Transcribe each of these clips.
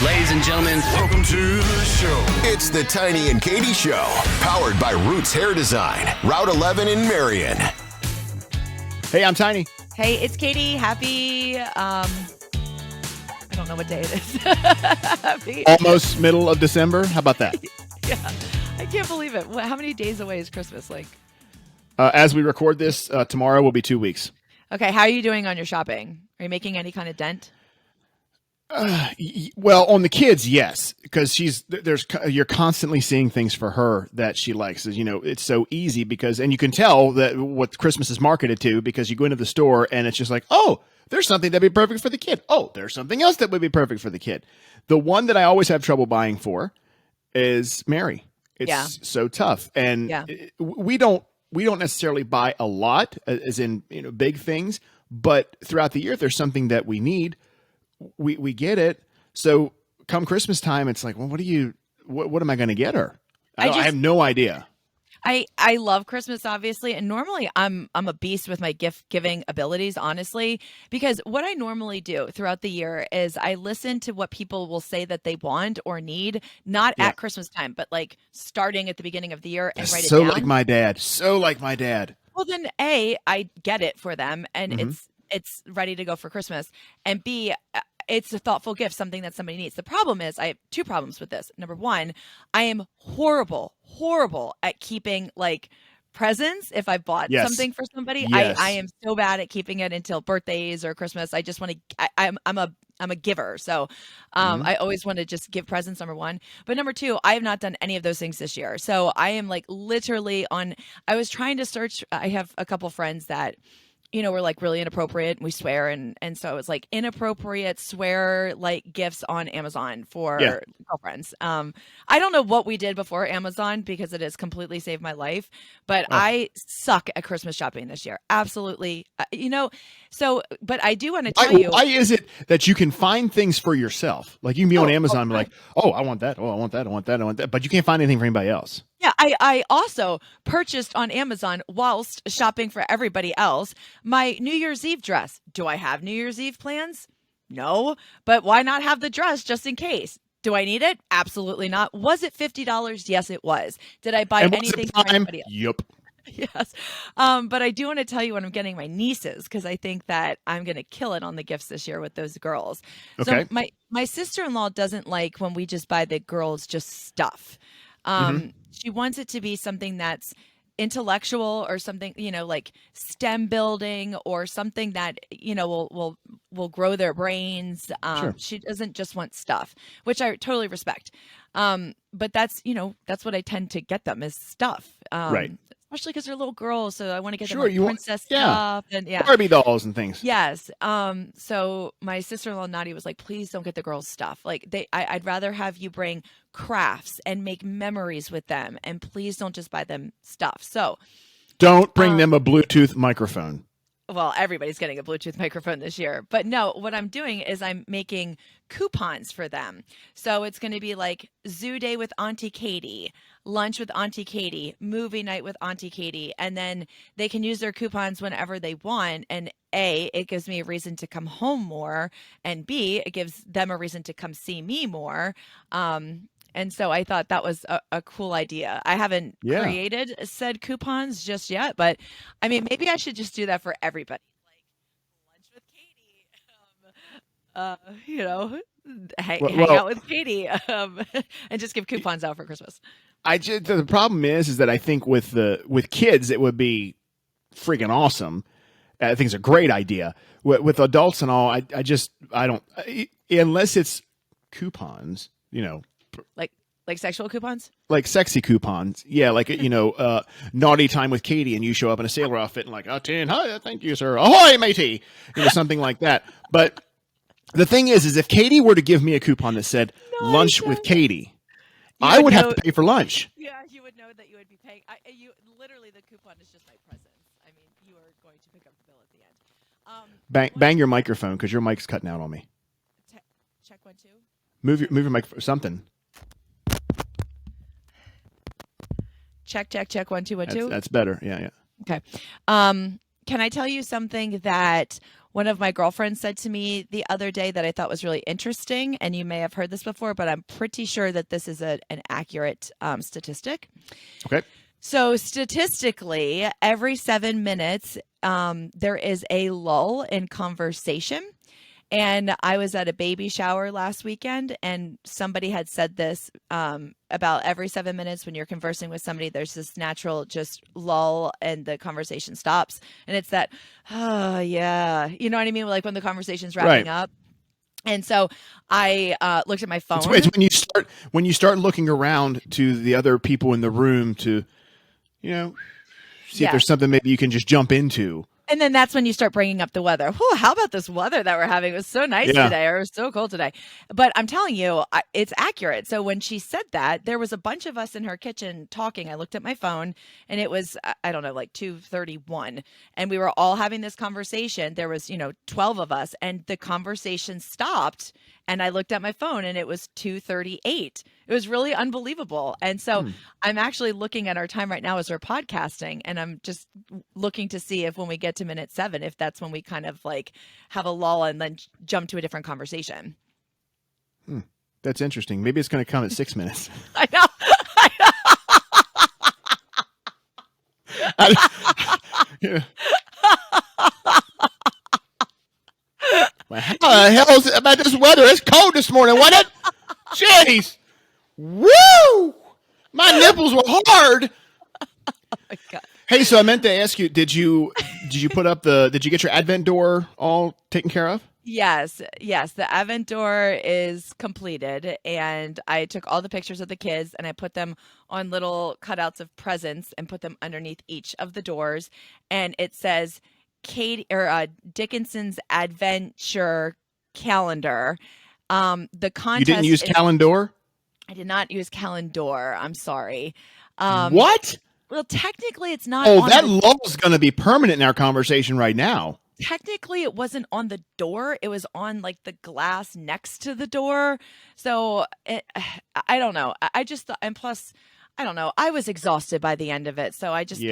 Ladies and gentlemen, Welcome to the show. It's the Tiny and Katie Show, powered by Roots Hair Design, Route 11 in Marion. Hey, I'm Tiny. Hey, it's Katie. Happy, I don't know what day it is. Happy. Almost middle of December. How about that? Yeah, I can't believe it. How many days away is Christmas? As we record this, tomorrow will be 2 weeks. Okay, how are you doing on your shopping? Are you making any kind of dent? Well, on the kids, yes, because you're constantly seeing things for her that she likes. You know, it's so easy and you can tell that what Christmas is marketed to because you go into the store and it's just like, oh, there's something that'd be perfect for the kid. Oh, there's something else that would be perfect for the kid. The one that I always have trouble buying for is Mary. It's so tough, and we don't necessarily buy a lot, as in big things, but throughout the year, if there's something that we need, we get it. So come Christmas time, it's like, well, what am I going to get her? I have no idea. I love Christmas, obviously, and normally I'm a beast with my gift giving abilities, honestly, because what I normally do throughout the year is I listen to what people will say that they want or need, not at Christmas time, but like starting at the beginning of the year and write it down. So like my dad. Well, then I get it for them, and it's ready to go for Christmas, and B, it's a thoughtful gift, something that somebody needs. The problem is I have two problems with this. Number one, I am horrible at keeping like presents. If I bought something for somebody, I am so bad at keeping it until birthdays or Christmas. I just want to, I'm a giver. So I always want to just give presents, number one. But number two, I have not done any of those things this year. So I am like literally I was trying to search. I have a couple friends that we're like really inappropriate and we swear. And so it's like inappropriate swear like gifts on Amazon for girlfriends. I don't know what we did before Amazon because it has completely saved my life, but I suck at Christmas shopping this year. Absolutely. But I do want to tell you. Why is it that you can find things for yourself? Like you can be on Amazon and be like, oh, I want that. Oh, I want that. I want that. I want that. But you can't find anything for anybody else. Yeah, I also purchased on Amazon whilst shopping for everybody else my New Year's Eve dress. Do I have New Year's Eve plans? No, but why not have the dress just in case? Do I need it? Absolutely not. Was it $50? Yes, it was. Did I buy anything for anybody else? Yep. Yes. But I do want to tell you what I'm getting my nieces because I think that I'm going to kill it on the gifts this year with those girls. Okay. So my sister-in-law doesn't like when we just buy the girls just stuff. She wants it to be something that's intellectual or something, like STEM building or something that, will grow their brains. Sure. She doesn't just want stuff, which I totally respect. But that's what I tend to get them is stuff. Right. Especially because they're little girls, so I want to get them princess stuff and Barbie dolls and things. Yes. So my sister-in-law Nadi was like, "Please don't get the girls stuff. Like I'd rather have you bring crafts and make memories with them, and please don't just buy them stuff." So don't bring them a Bluetooth microphone. Well, everybody's getting a Bluetooth microphone this year. But no, what I'm doing is I'm making coupons for them. So it's going to be like zoo day with Auntie Katie, lunch with Auntie Katie, movie night with Auntie Katie. And then they can use their coupons whenever they want. And A, it gives me a reason to come home more. And B, it gives them a reason to come see me more. And so I thought that was a cool idea. I haven't created said coupons just yet, but I mean, maybe I should just do that for everybody. Like lunch with Katie, hang out with Katie, and just give coupons out for Christmas. The problem is that I think with kids, it would be freaking awesome. I think it's a great idea. With adults and all, I don't, unless it's coupons, Like sexual coupons? Like sexy coupons. Yeah, like, naughty time with Katie and you show up in a sailor outfit and like, 10, hi, thank you, sir. Ahoy, matey. Something like that. But the thing is if Katie were to give me a coupon that said lunch with Katie, I would have to pay for lunch. Yeah, you would know that you would be paying. Literally, the coupon is just my presence. I mean, you are going to pick up the bill at the end. Bang your microphone because your mic's cutting out on me. Check 1 2. Move your microphone. Something. Check 1 2 1 2. That's better. Yeah. Okay. Can I tell you something that one of my girlfriends said to me the other day that I thought was really interesting, and you may have heard this before, but I'm pretty sure that this is an accurate statistic. Okay. So statistically, every 7 minutes, there is a lull in conversation. And I was at a baby shower last weekend, and somebody had said this about every 7 minutes when you're conversing with somebody, there's this natural just lull and the conversation stops. And it's that, oh, yeah. You know what I mean? Like when the conversation's wrapping up. And so I looked at my phone. It's when you start looking around to the other people in the room to, see if there's something maybe you can just jump into. And then that's when you start bringing up the weather. Whew, how about this weather that we're having? It was so nice today, or it was so cold today. But I'm telling you, it's accurate. So when she said that, there was a bunch of us in her kitchen talking. I looked at my phone, and it was, I don't know, like 2:31. And we were all having this conversation. There was, 12 of us, and the conversation stopped. And I looked at my phone, and it was 2:38. It was really unbelievable. And so I'm actually looking at our time right now as we're podcasting, and I'm just looking to see if when we get to minute 7, if that's when we kind of like have a lull and then jump to a different conversation. That's interesting. Maybe it's going to come at 6 minutes. I know. Yeah. How the hell is it about this weather? It's cold this morning, wasn't it? Jeez. Woo! My nipples were hard. Oh my God. Hey, so I meant to ask you, did you get your Advent door all taken care of? Yes. The Advent door is completed, and I took all the pictures of the kids and I put them on little cutouts of presents and put them underneath each of the doors. And it says Dickinson's Adventure Calendar. The contest. You didn't use calendar? I did not use calendar. I'm sorry. What? Well, technically, it's not. Oh, that lull is going to be permanent in our conversation right now. Technically, it wasn't on the door. It was on like the glass next to the door. So I don't know. I just thought, and plus, I don't know. I was exhausted by the end of it, so I just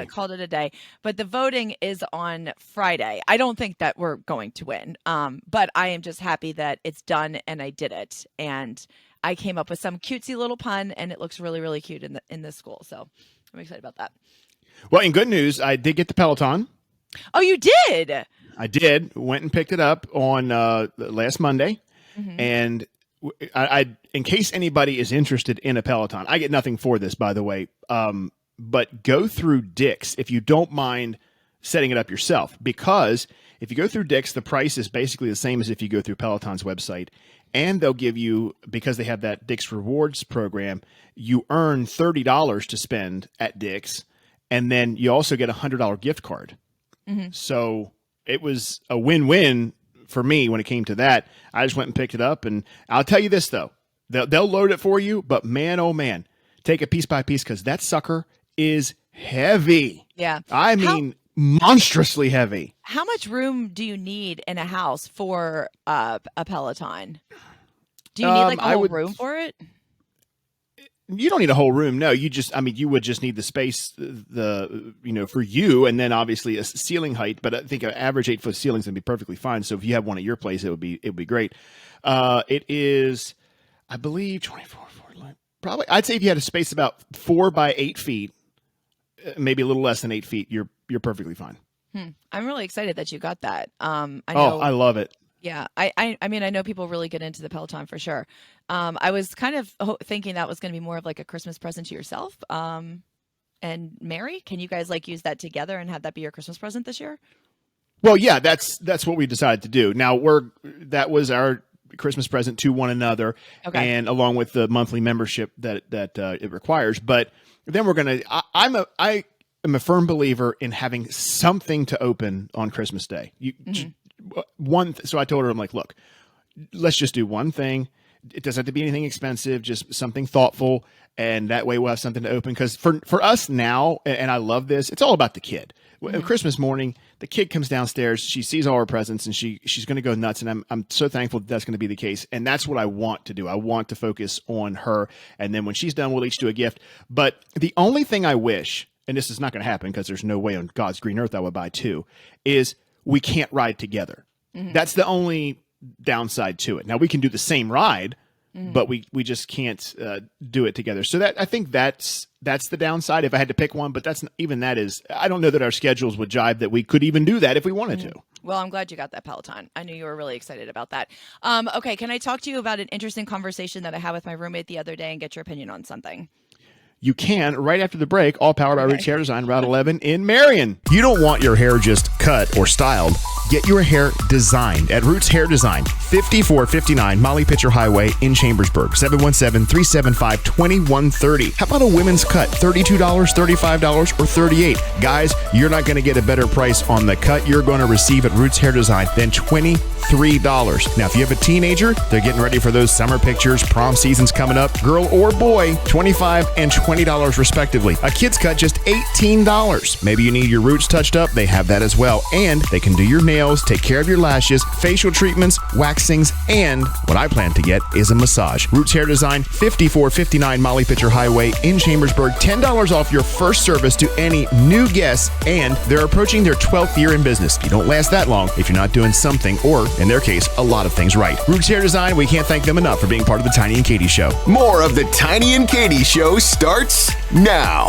called it a day. But the voting is on Friday. I don't think that we're going to win, but I am just happy that it's done and I did it. And I came up with some cutesy little pun, and it looks really, really cute in this school. So I'm excited about that. Well, in good news, I did get the Peloton. Oh, you did? I did. Went and picked it up on last Monday. Mm-hmm. And I, in case anybody is interested in a Peloton, I get nothing for this, by the way. But go through Dick's if you don't mind setting it up yourself. Because if you go through Dick's, the price is basically the same as if you go through Peloton's website. And they'll give you, because they have that Dick's Rewards program, you earn $30 to spend at Dick's. And then you also get a $100 gift card. Mm-hmm. So it was a win-win for me when it came to that. I just went and picked it up. And I'll tell you this, though. They'll load it for you. But man, oh, man, take it piece by piece because that sucker is heavy. Yeah. I mean, monstrously heavy. How much room do you need in a house for a Peloton? Do you need like a whole room for it? You don't need a whole room. No, you would just need the space, for you, and then obviously a ceiling height. But I think an average 8-foot ceiling is going to be perfectly fine. So if you have one at your place, it would be great. It is, I believe, 24, probably. I'd say if you had a space about 4 by 8 feet, maybe a little less than 8 feet, you're perfectly fine. I'm really excited that you got that. I love it. Yeah, I mean, I know people really get into the Peloton for sure. I was kind of thinking that was going to be more of like a Christmas present to yourself. And Mary, can you guys like use that together and have that be your Christmas present this year? Well, yeah, that's what we decided to do. Now that was our Christmas present to one another, and along with the monthly membership that it requires. But then we're gonna. I am a firm believer in having something to open on Christmas Day. So I told her, I'm like, look, let's just do one thing. It doesn't have to be anything expensive, just something thoughtful. And that way we'll have something to open. Because for us now, and I love this, it's all about the kid. Christmas morning, the kid comes downstairs, she sees all our presents, and she's going to go nuts. And I'm so thankful that's going to be the case. And that's what I want to do. I want to focus on her. And then when she's done, we'll each do a gift. But the only thing I wish, and this is not going to happen because there's no way on God's green earth I would buy two, is we can't ride together. That's the only downside to it. Now we can do the same ride, but we just can't do it together. So that I think that's the downside if I had to pick one. But I don't know that our schedules would jibe that we could even do that if we wanted to. Well, I'm glad you got that Peloton. I knew you were really excited about that. Okay, can I talk to you about an interesting conversation that I had with my roommate the other day and get your opinion on something? You can right after the break, all powered by Roots Hair Design, Route 11 in Marion. You don't want your hair just cut or styled. Get your hair designed at Roots Hair Design, 5459 Molly Pitcher Highway in Chambersburg, 717-375-2130. How about a women's cut? $32, $35, or $38? Guys, you're not going to get a better price on the cut you're going to receive at Roots Hair Design than $23. Now, if you have a teenager, they're getting ready for those summer pictures, prom season's coming up, girl or boy, $25 and $20 respectively. A kid's cut, just $18. Maybe you need your roots touched up, they have that as well. And they can do your nails, take care of your lashes, facial treatments, waxings, and what I plan to get is a massage. Roots Hair Design, 5459 Molly Pitcher Highway in Chambersburg. $10 off your first service to any new guests, and they're approaching their 12th year in business. You don't last that long if you're not doing something, or in their case, a lot of things right. Roots Hair Design, we can't thank them enough for being part of the Tiny and Katie Show. More of the Tiny and Katie Show starts now.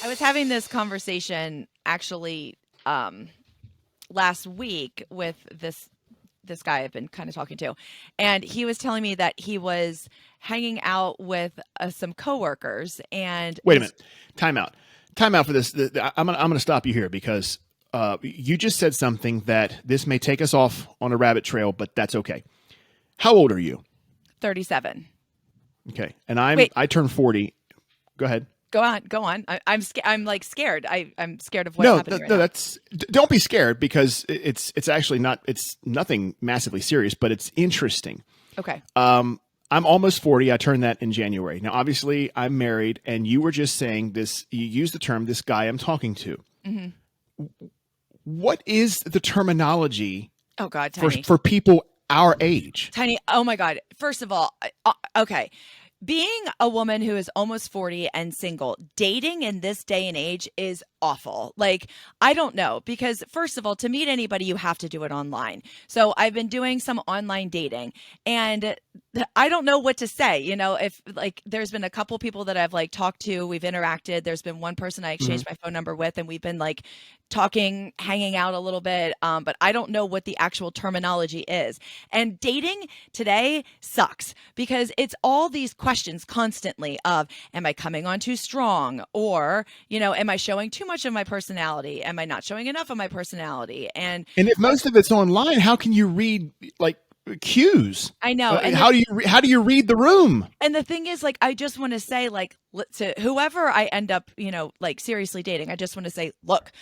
I was having this conversation actually last week with this guy I've been kind of talking to, and he was telling me that he was hanging out with some coworkers. And wait a minute, time out for this. I'm gonna stop you here because you just said something that this may take us off on a rabbit trail, but that's okay. How old are you? 37. Okay, and I turned 40. Go ahead. Go on. I'm like scared. I'm scared of what's happening right now. Don't be scared because it's actually not. It's nothing massively serious, but it's interesting. Okay. I'm almost 40. I turned that in January. Now, obviously, I'm married, and you were just saying this. You used the term "this guy I'm talking to." Mm-hmm. What is the terminology? Oh God, Tiny. For people our age, Tiny. Oh my God. First of all, okay. Being a woman who is almost 40 and single, dating in this day and age is awful. Like, I don't know, because first of all, to meet anybody, you have to do it online. So I've been doing some online dating, and I don't know what to say. You know, if like there's been a couple people that I've like talked to, we've interacted. There's been one person I exchanged my phone number with, and we've been like talking, hanging out a little bit. But I don't know what the actual terminology is. And dating today sucks because it's all these questions constantly of, am I coming on too strong? Or, you know, am I showing too much of my personality? Am I not showing enough of my personality? And if most of it's online, how can you read like cues? I know. And how do you read the room? And the thing is, like, I just want to say, like, to whoever I end up, you know, like seriously dating, I just want to say, look,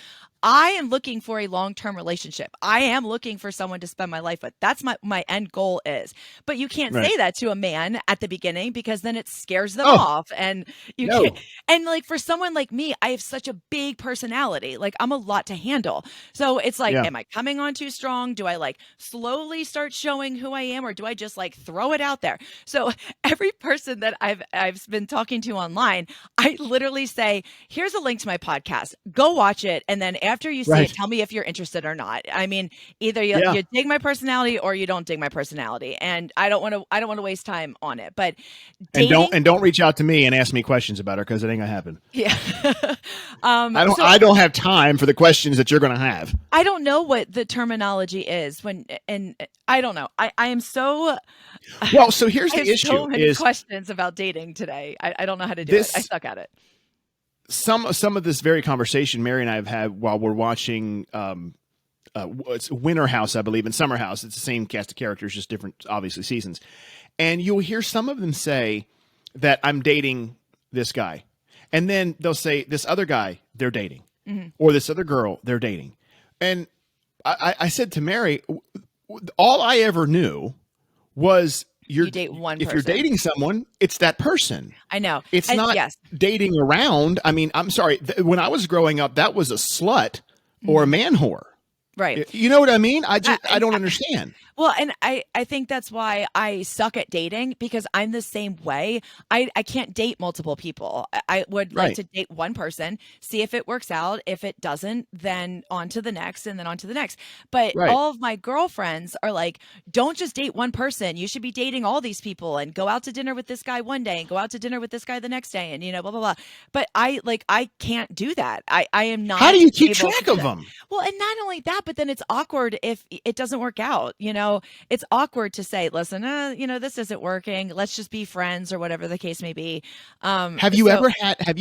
I am looking for a long-term relationship. I am looking for someone to spend my life with. That's my end goal is. But you can't say that to a man at the beginning because then it scares them off. And you can't. And like for someone like me, I have such a big personality. Like I'm a lot to handle. So it's like, am I coming on too strong? Do I like slowly start showing who I am, or do I just like throw it out there? So every person that I've been talking to online, I literally say, here's a link to my podcast. Go watch it. And then after you see it, tell me if you're interested or not. I mean, either you dig my personality or you don't dig my personality, and I don't want to waste time on it. But dating, and don't reach out to me and ask me questions about her because it ain't gonna happen. Yeah, I don't have time for the questions that you're gonna have. I don't know what the terminology is and I don't know. I am so well. So here's the issue: so many questions about dating today. I don't know how to do it. I suck at it. Some of this very conversation Mary and I have had while we're watching it's Winter House, I believe, and Summer House. It's the same cast of characters, just different, obviously, seasons. And you'll hear some of them say that I'm dating this guy. And then they'll say this other guy they're dating. Mm-hmm. Or this other girl they're dating. And I said to Mary, all I ever knew was you date one person. If you're dating someone, it's that person. I know. It's not dating around. I mean, I'm sorry. When I was growing up, that was a slut or a man whore. Right. You know what I mean? I don't understand. Well, and I think that's why I suck at dating, because I'm the same way. I can't date multiple people. I would like Right. to date one person, see if it works out. If it doesn't, then on to the next and then on to the next. But Right. all of my girlfriends are like, don't just date one person. You should be dating all these people and go out to dinner with this guy one day and go out to dinner with this guy the next day, and blah blah blah. But I can't do that. I am not. How do you keep able to track do of that. them? Well, and not only that, but then it's awkward if it doesn't work out. It's awkward to say, listen, this isn't working. Let's just be friends or whatever the case may be. Have you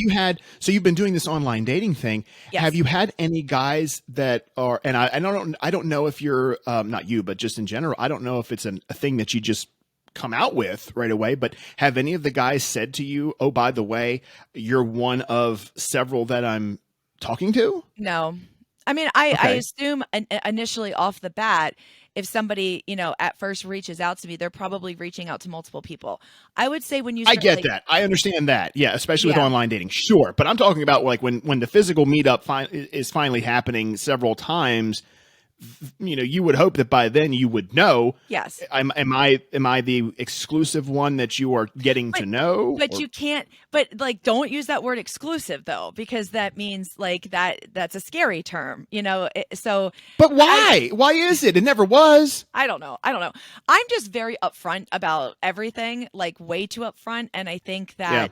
had, so you've been doing this online dating thing. Yes. Have you had any guys that are, and I don't know if you're, not you, but just in general, I don't know if it's a thing that you just come out with right away, but have any of the guys said to you, oh, by the way, you're one of several that I'm talking to? No. I mean, I Okay. assume initially off the bat, if somebody, at first reaches out to me, they're probably reaching out to multiple people. I would say when you I start, get like, that. I understand that. Yeah, especially with Yeah. online dating. Sure. But I'm talking about like when the physical meetup is finally happening several times, you would hope that by then you would know. yes. Am I the exclusive one that you are getting to know? But Or- you can't, but like, don't use that word exclusive though, because that means like that's a scary term, so But why? Why is it? It never was. I don't know. I'm just very upfront about everything, like way too upfront. And I think that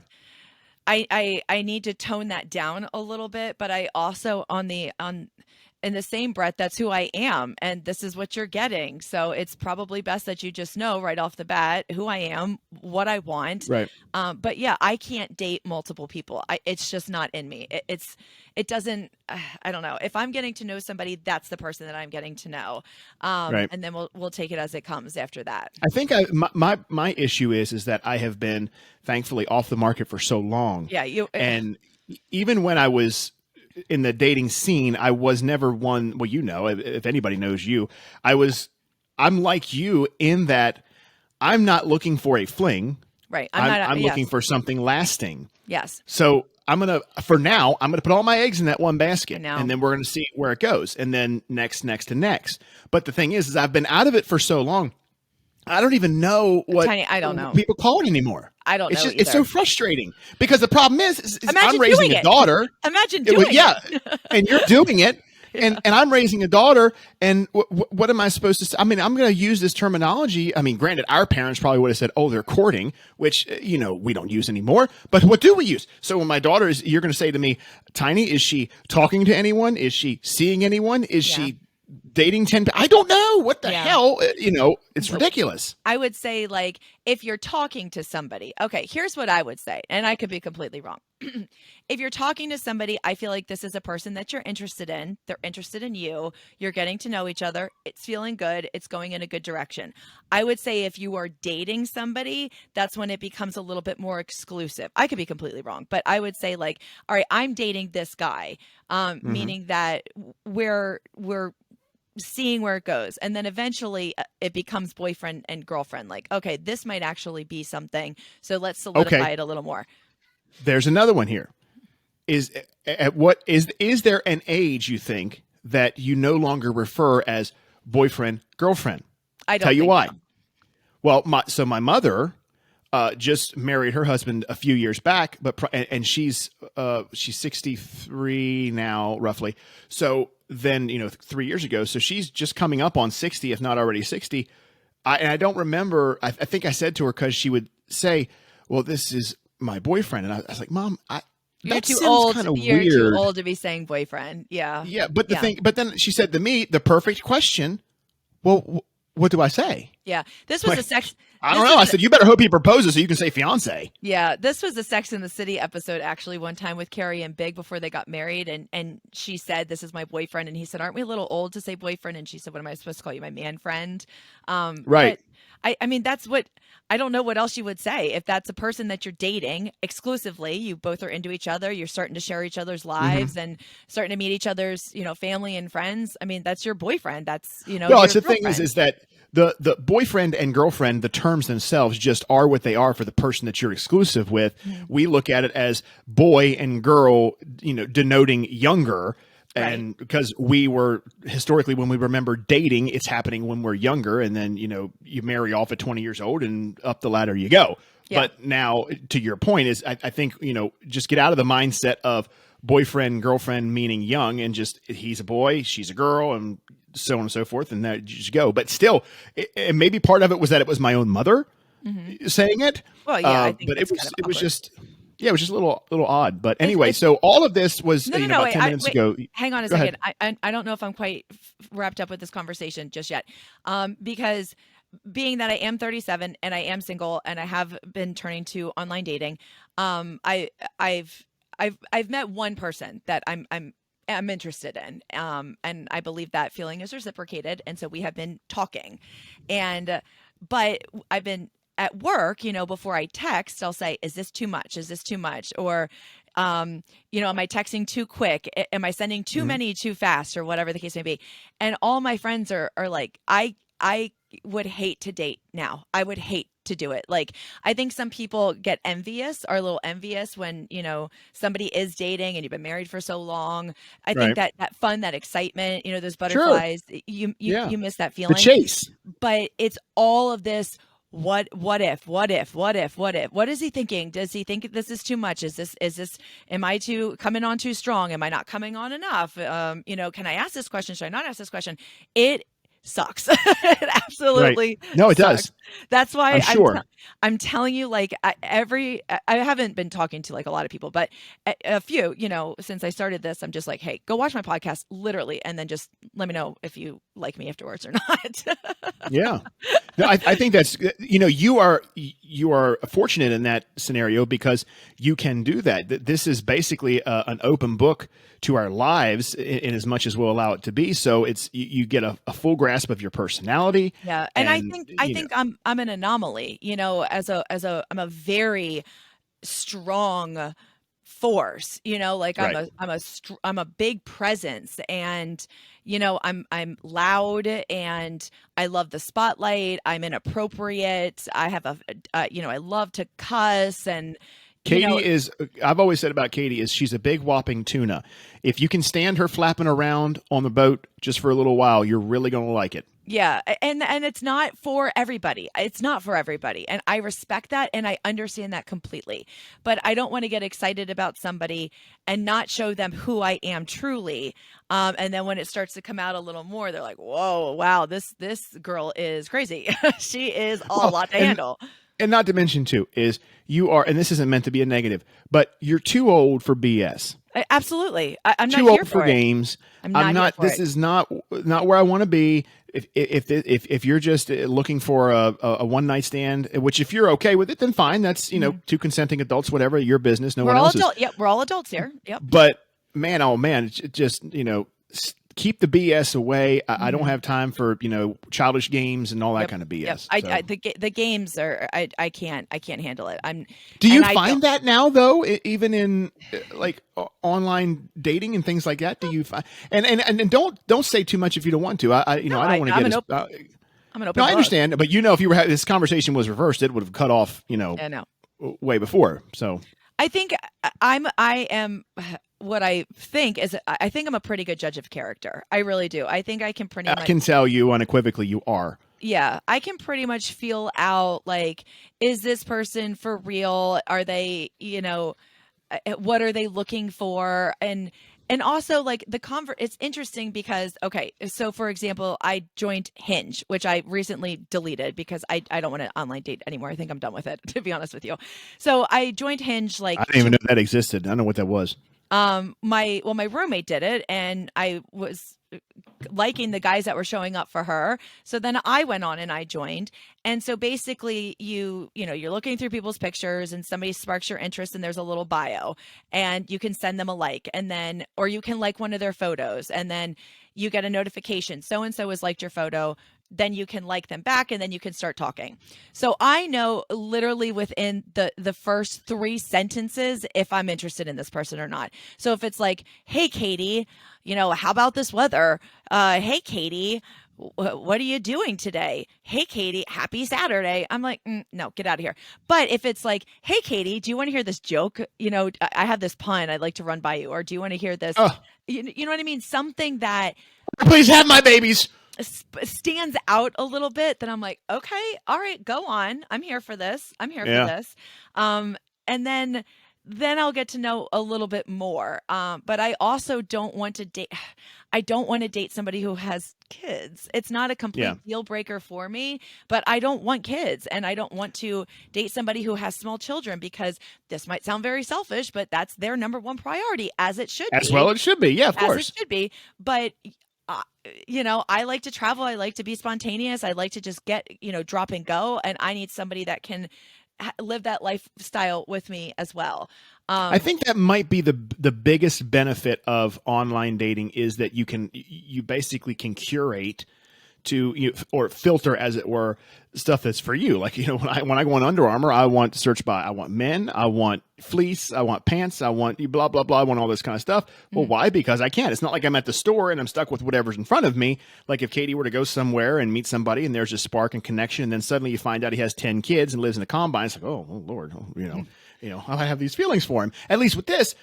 I need to tone that down a little bit, but I also in the same breath, that's who I am, and this is what you're getting. So it's probably best that you just know right off the bat who I am, what I want. Right. But yeah, I can't date multiple people. It's just not in me. It doesn't. I don't know. If I'm getting to know somebody, that's the person that I'm getting to know. Right. And then we'll take it as it comes after that. I think my issue is that I have been thankfully off the market for so long. Yeah, And even when I was in the dating scene, I was never one. Well, if anybody knows you, I'm like you in that I'm not looking for a fling. right. I'm yes. looking for something lasting. Yes. So for now, I'm gonna put all my eggs in that one basket, I know. and then we're gonna see where it goes, and then next. But the thing is I've been out of it for so long, I don't even know what Tiny, I don't know. people call it anymore. I don't know. It's so frustrating because the problem is Imagine I'm raising doing a it. daughter. Imagine doing it. And you're doing it. And I'm raising a daughter, and what am I supposed to say? I mean, I'm going to use this terminology. I mean, granted, our parents probably would have said, "Oh, they're courting," which we don't use anymore. But what do we use? So when my daughter is, you're going to say to me, "Tiny, is she talking to anyone? Is she seeing anyone? Is she dating 10 I don't know what the hell, it's ridiculous. I would say, like, if you're talking to somebody, okay, here's what I would say, and I could be completely wrong. If you're talking to somebody, I feel like this is a person that you're interested in. They're interested in you. You're getting to know each other. It's feeling good. It's going in a good direction. I would say if you are dating somebody, that's when it becomes a little bit more exclusive. I could be completely wrong, but I would say, like, all right, I'm dating this guy, meaning that we're seeing where it goes, and then eventually it becomes boyfriend and girlfriend. Like, okay, this might actually be something, so let's solidify it a little more. There's another one here. Is there an age you think that you no longer refer as boyfriend, girlfriend? I don't tell you think why. so. Well, my mother just married her husband a few years back, and she's 63 now, roughly. So then 3 years ago, so she's just coming up on 60, if not already 60. And I don't remember. I think I said to her, because she would say, "Well, this is my boyfriend," and I was like, "Mom, You're that too sounds old. kind of You're weird." too old to be saying boyfriend. Yeah. Yeah, but but then she said to me, the perfect question. Well, what do I say? Yeah. This was Like, a sex. I don't know. I said, you better hope he proposes so you can say fiance. Yeah, this was a Sex in the City episode actually one time with Carrie and Big before they got married, and she said, "This is my boyfriend," and he said, "Aren't we a little old to say boyfriend?" And she said, "What am I supposed to call you, my man friend?" Right. But I mean, that's what, I don't know what else you would say. If that's a person that you're dating exclusively, you both are into each other, you're starting to share each other's lives and starting to meet each other's, family and friends. I mean, that's your boyfriend. That's, Well, your it's the thing girlfriend. is that the boyfriend and girlfriend, the terms themselves just are what they are for the person that you're exclusive with. We look at it as boy and girl, denoting younger. And because we were historically, when we remember dating, it's happening when we're younger, and then you marry off at 20 years old, and up the ladder you go. Yeah. But now, to your point, is I think just get out of the mindset of boyfriend girlfriend meaning young, and just he's a boy, she's a girl, and so on and so forth, and that you just go. But still, and maybe part of it was that it was my own mother saying it. Well, yeah, I think but it was just. Yeah, it was just a little odd. But anyway, so all of this was about 10 minutes ago. Hang on a second. I don't know if I'm quite wrapped up with this conversation just yet. Because being that I am 37 and I am single and I have been turning to online dating, I've met one person that I'm interested in. And I believe that feeling is reciprocated. And so we have been talking. But I've been at work, before I text, I'll say, is this too much? Is this too much? Or, am I texting too quick? Am I sending too many too fast, or whatever the case may be? And all my friends are like, I would hate to date now. I would hate to do it. Like, I think some people get envious, are a little envious when, somebody is dating and you've been married for so long. I think that fun, that excitement, those butterflies, you miss that feeling. The chase. But it's all of this. What if? What is he thinking? Does he think this is too much? Is this, am I coming on too strong? Am I not coming on enough? Can I ask this question? Should I not ask this question? It sucks. It absolutely No, it sucks. does. That's why I'm sure. I'm telling you, like, I haven't been talking to like a lot of people, but a few, since I started this, I'm just like, hey, go watch my podcast, literally, and then just let me know if you like me afterwards or not. Yeah. No, I think that's, you are fortunate in that scenario because you can do that. This is basically an open book to our lives in as much as we'll allow it to be. So it's, you get a full grasp of your personality. Yeah. And I think I'm an anomaly, I'm a very strong force, like I'm a big presence, and I'm loud, and I love the spotlight. I'm inappropriate. I have I love to cuss, and Katie is, I've always said about Katie is she's a big whopping tuna. If you can stand her flapping around on the boat just for a little while, you're really going to like it. Yeah. And it's not for everybody. It's not for everybody. And I respect that. And I understand that completely. But I don't want to get excited about somebody and not show them who I am truly. And then when it starts to come out a little more, they're like, whoa, wow, this girl is crazy. She is a lot to handle. And not to mention too, is you are, and this isn't meant to be a negative, but you're too old for BS. Absolutely. I'm too not here old for games. I'm not. This is not where I want to be. If you're just looking for a one night stand, which if you're okay with it, then fine. That's two consenting adults, whatever, your business. No one else's. Yep, we're all adults here. Yep. But man, oh man, it's just keep the BS away. I don't have time for childish games and all that kind of BS. Yep. The games are I can't handle it. Do you find that now though, even in like online dating and things like that? Do you find and don't say too much if you don't want to. I don't want to get. I'm an open. No, I understand, but if you were this conversation was reversed, it would have cut off. Way before. So I think I am. What I think is, I think I'm a pretty good judge of character. I really do. I think I can pretty much. I can tell you unequivocally you are. Yeah, I can pretty much feel out, like, is this person for real? Are they, what are they looking for? And also, like, it's interesting because, okay, so for example, I joined Hinge, which I recently deleted because I don't want to online date anymore. I think I'm done with it, to be honest with you. So I joined Hinge, like, I didn't even know that existed. I don't know what that was. My roommate did it, and I was liking the guys that were showing up for her. So then I went on and I joined. And so basically you're looking through people's pictures and somebody sparks your interest and there's a little bio and you can send them a like, and then, or you can like one of their photos and then you get a notification. So-and-so has liked your photo. Then you can like them back and then you can start talking. So I know literally within the first 3 sentences if I'm interested in this person or not. So if it's like, hey, Katie, how about this weather? Hey, Katie, what are you doing today? Hey, Katie, happy Saturday. I'm like, no, get out of here. But if it's like, hey, Katie, do you want to hear this joke? I have this pun I'd like to run by you. Or do you want to hear this? Oh, You know what I mean? Something that please have my babies. stands out a little bit, then I'm like, okay, all right, go on. I'm here for this. I'm here for this. And then I'll get to know a little bit more. But I also don't want to date. I don't want to date somebody who has kids. It's not a complete deal breaker for me, but I don't want kids, and I don't want to date somebody who has small children, because this might sound very selfish, but that's their number one priority, as it should be. As well it should be. Yeah, of course. As it should be. But I like to travel. I like to be spontaneous. I like to just get, drop and go. And I need somebody that can live that lifestyle with me as well. I think that might be the biggest benefit of online dating, is that you basically can curate or filter, as it were, stuff that's for you. Like, when I go on Under Armour, I want to search by, I want men, I want fleece, I want pants, I want blah, blah, blah, I want all this kind of stuff. Well, why? Because I can't. It's not like I'm at the store and I'm stuck with whatever's in front of me. Like if Katie were to go somewhere and meet somebody and there's a spark and connection, and then suddenly you find out he has 10 kids and lives in a combine, it's like, oh Lord, I have these feelings for him. At least with this,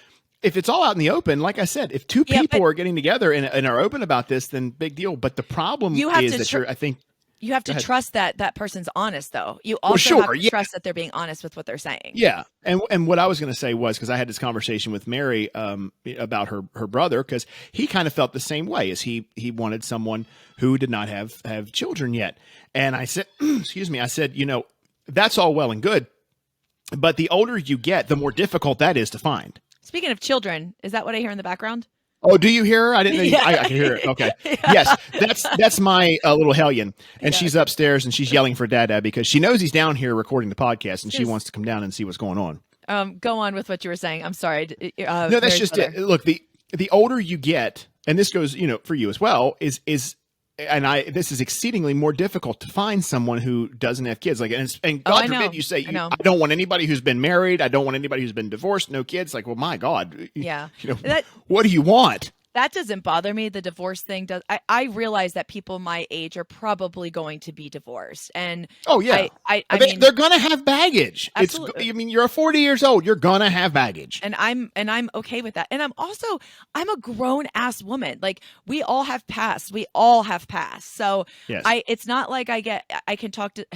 if it's all out in the open, like I said, if two people are getting together and are open about this, then big deal. But the problem is that you have to trust that person's honest, though. You also have to trust that they're being honest with what they're saying. Yeah. And what I was going to say was, because I had this conversation with Mary about her brother, because he kind of felt the same way, as he wanted someone who did not have children yet. And I said, excuse me, I said, that's all well and good, but the older you get, the more difficult that is to find. Speaking of children, is that what I hear in the background? Oh, do you hear her? I didn't know. I can hear it. Okay. Yes, that's my little hellion, and she's upstairs and she's yelling for Dada because she knows he's down here recording the podcast, and she wants to come down and see what's going on. Go on with what you were saying. I'm sorry. No, that's just it. Look, the older you get, and this goes, for you as well, is this is exceedingly more difficult to find someone who doesn't have kids. Like, and God forbid you say, I don't want anybody who's been married. I don't want anybody who's been divorced, no kids. Like, well, my God, what do you want? That doesn't bother me. The divorce thing does. I realize that people my age are probably going to be divorced, and I mean, they're gonna have baggage. Absolutely. You're 40 years old. You're gonna have baggage, and I'm okay with that. And I'm a grown ass woman. Like, we all have past. So yes. It's not like I can talk to.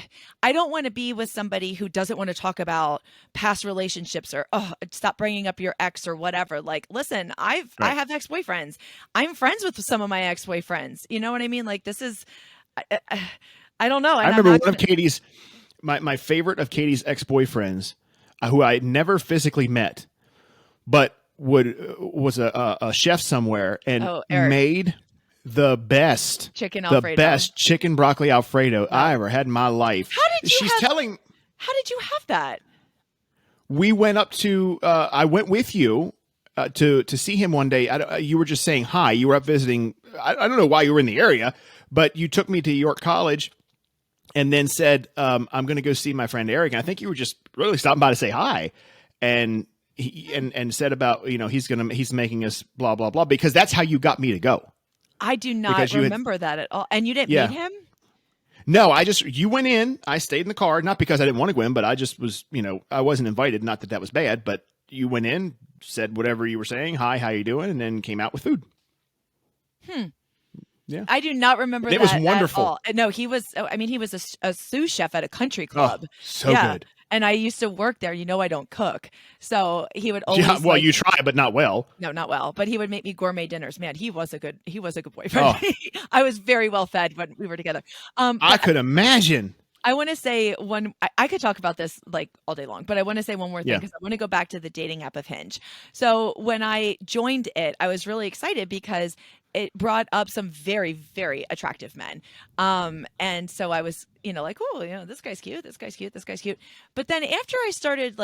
I don't want to be with somebody who doesn't want to talk about past relationships, or stop bringing up your ex or whatever. Like, listen, I have ex-boyfriends. I'm friends with some of my ex-boyfriends. You know what I mean? Like, this is, I don't know. And I remember one of Katie's, my favorite of Katie's ex-boyfriends, who I never physically met, but was a chef somewhere and made the best chicken broccoli Alfredo I ever had in my life. How did you have that? We went up to, I went with you to see him one day. You were just saying hi. You were up visiting. I don't know why you were in the area, but you took me to York College and then said, I'm going to go see my friend Eric. And I think you were just really stopping by to say hi. And and said about, he's making us blah, blah, blah, because that's how you got me to go. I do not remember that at all. And you didn't meet him? No, you went in, I stayed in the car, not because I didn't want to go in, but I just was, I wasn't invited. Not that was bad, but you went in, said whatever you were saying, hi, how you doing? And then came out with food. Yeah. I do not remember that. It was wonderful. At all. No, he was a sous chef at a country club. Oh, so good. And I used to work there. I don't cook. So he would always. Yeah, well, you try, but not well. No, not well. But he would make me gourmet dinners. Man, he was a good boyfriend. Oh. I was very well fed when we were together. I could imagine. I want to say I could talk about this like all day long, but I want to say one more thing because I want to go back to the dating app of Hinge. So when I joined it, I was really excited because it brought up some very, very attractive men. And so I was, like, oh, this guy's cute, this guy's cute, this guy's cute. But then after I started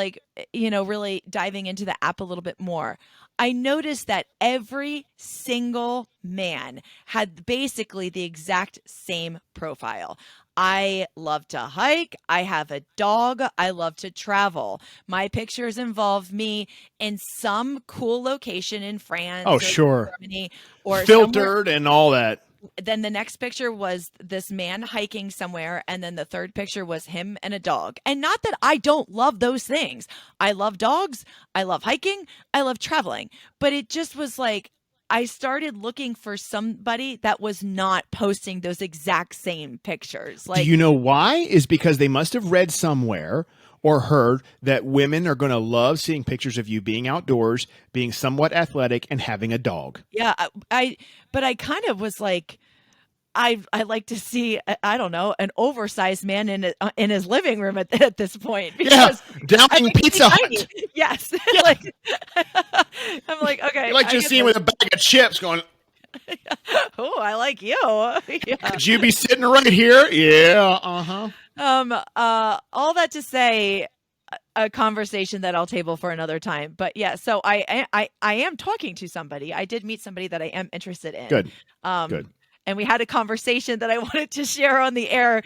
really diving into the app a little bit more, I noticed that every single man had basically the exact same profile. I love to hike. I have a dog. I love to travel. My pictures involve me in some cool location in France. Oh, sure. Germany, or filtered and all that. then the next picture was this man hiking somewhere, and then the third picture was him and a dog. And not that I don't love those things. I love dogs, I love hiking, I love traveling. But it just was like I started looking for somebody that was not posting those exact same pictures. Like, do you know why? Is because they must have read somewhere or heard that women are going to love seeing pictures of you being outdoors, being somewhat athletic, and having a dog. yeah, but I kind of was like, I like to see, I don't know, an oversized man in his living room at this point, because downing Pizza Hut. Yes. Like, I'm like, okay. You like just seeing with a bag of chips going, oh, I like you. Yeah. Could you be sitting right here? Yeah. All that to say, a conversation that I'll table for another time. But yeah, so I am talking to somebody. I did meet somebody that I am interested in. Good. Good. And we had a conversation that I wanted to share on the air,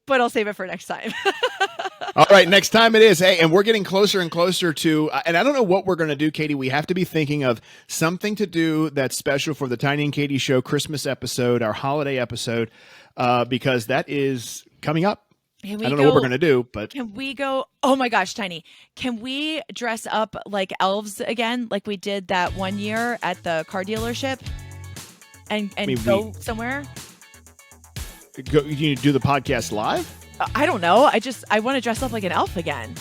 but I'll save it for next time. All right, next time it is. Hey, and we're getting closer and closer to, and I don't know what we're going to do, Katie. We have to be thinking of something to do that's special for the Tiny and Katie Show Christmas episode, our holiday episode, because that is coming up. I don't know what we're going to do, but can we go? Oh my gosh, Tiny. Can we dress up like elves again, like we did that one year at the car dealership? And go somewhere? You do the podcast live? I don't know. I want to dress up like an elf again.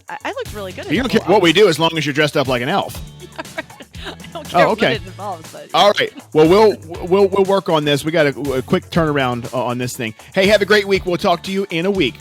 I looked really good. You don't care what we do as long as you're dressed up like an elf. I don't care what it involves. But. All right. Well, we'll work on this. We got a quick turnaround on this thing. Hey, have a great week. We'll talk to you in a week.